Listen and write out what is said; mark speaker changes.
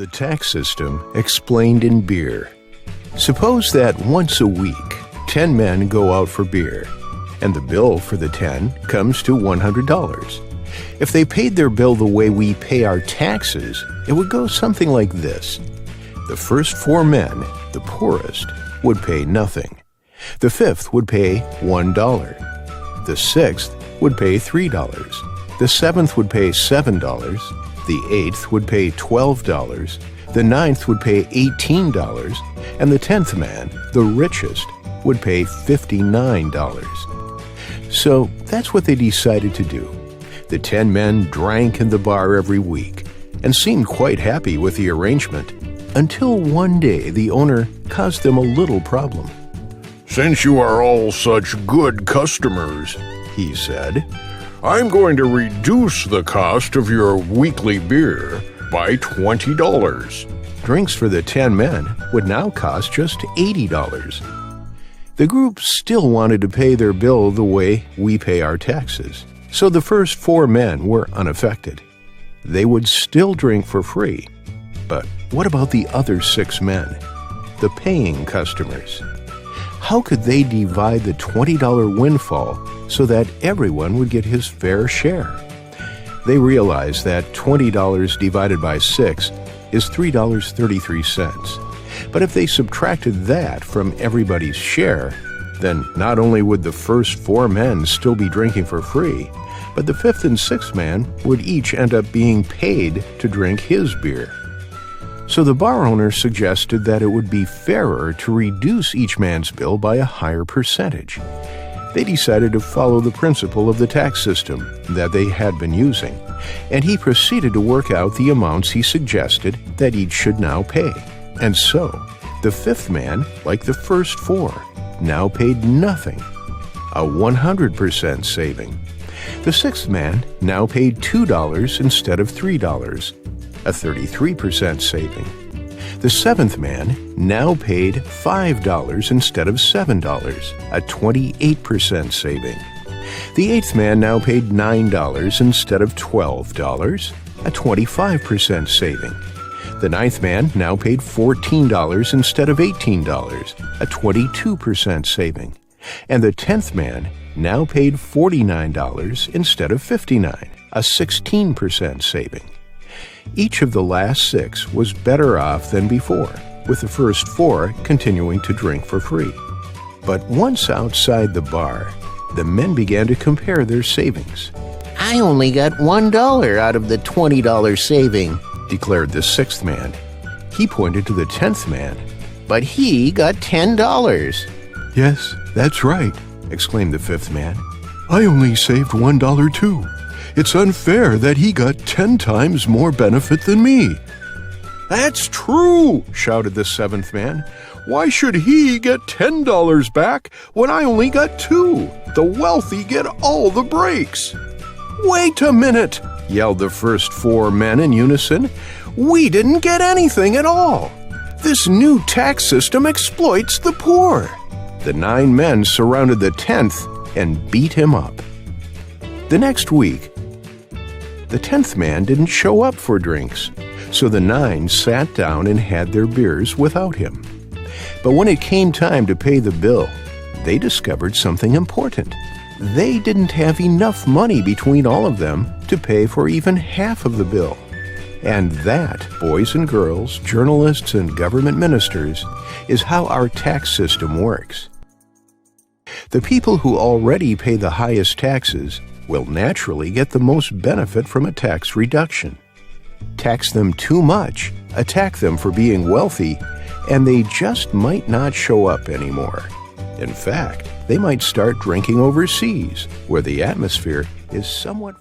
Speaker 1: The tax system explained in beer. Suppose that once a week, 10 men go out for beer, and the bill for the 10 comes to $100. If they paid their bill the way we pay our taxes, it would go something like this. The first 4 men, the poorest, would pay nothing. The 5th would pay $1. The 6th would pay $3. The 7th would pay $7. The 8th would pay $12, the 9th would pay $18, and the 10th man, the richest, would pay $59. So that's what they decided to do. The 10 men drank in the bar every week and seemed quite happy with the arrangement, until one day the owner caused them a little problem.
Speaker 2: "Since you are all such good customers," he said, "I'm going to reduce the cost of your weekly beer by $20.
Speaker 1: Drinks for the 10 men would now cost just $80. The group still wanted to pay their bill the way we pay our taxes, so the first 4 men were unaffected. They would still drink for free. But what about the other 6 men, the paying customers? How could they divide the $20 windfall so that everyone would get his fair share? They realized that $20 divided by 6 is $3.33. But if they subtracted that from everybody's share, then not only would the first 4 men still be drinking for free, but the 5th and 6th man would each end up being paid to drink his beer. So the bar owner suggested that it would be fairer to reduce each man's bill by a higher percentage. They decided to follow the principle of the tax system that they had been using, and he proceeded to work out the amounts he suggested that each should now pay. And so, the 5th man, like the first 4, now paid nothing, a 100% saving. The 6th man now paid $2 instead of $3, a 33% saving. The 7th man now paid $5 instead of $7, a 28% saving. The 8th man now paid $9 instead of $12, a 25% saving. The 9th man now paid $14 instead of $18, a 22% saving. And the 10th man now paid $49 instead of $59, a 16% saving. Each of the last 6 was better off than before, with the first 4 continuing to drink for free. But once outside the bar, the men began to compare their savings.
Speaker 3: "I only got $1 out of the $20 saving,"
Speaker 1: declared the 6th man. He pointed to the 10th man.
Speaker 3: "But he got $10.
Speaker 1: "Yes, that's right," exclaimed the 5th man. "I only saved $1 too. It's unfair that he got 10 times more benefit than me."
Speaker 2: "That's true," shouted the 7th man. "Why should he get $10 back when I only got 2? The wealthy get all the breaks."
Speaker 1: "Wait a minute," yelled the first 4 men in unison. "We didn't get anything at all. This new tax system exploits the poor." The 9 men surrounded the 10th and beat him up. The next week, the 10th man didn't show up for drinks, so the 9 sat down and had their beers without him. But when it came time to pay the bill, they discovered something important. They didn't have enough money between all of them to pay for even half of the bill. And that, boys and girls, journalists and government ministers, is how our tax system works. The people who already pay the highest taxes will naturally get the most benefit from a tax reduction. Tax them too much, attack them for being wealthy, and they just might not show up anymore. In fact, they might start drinking overseas, where the atmosphere is somewhat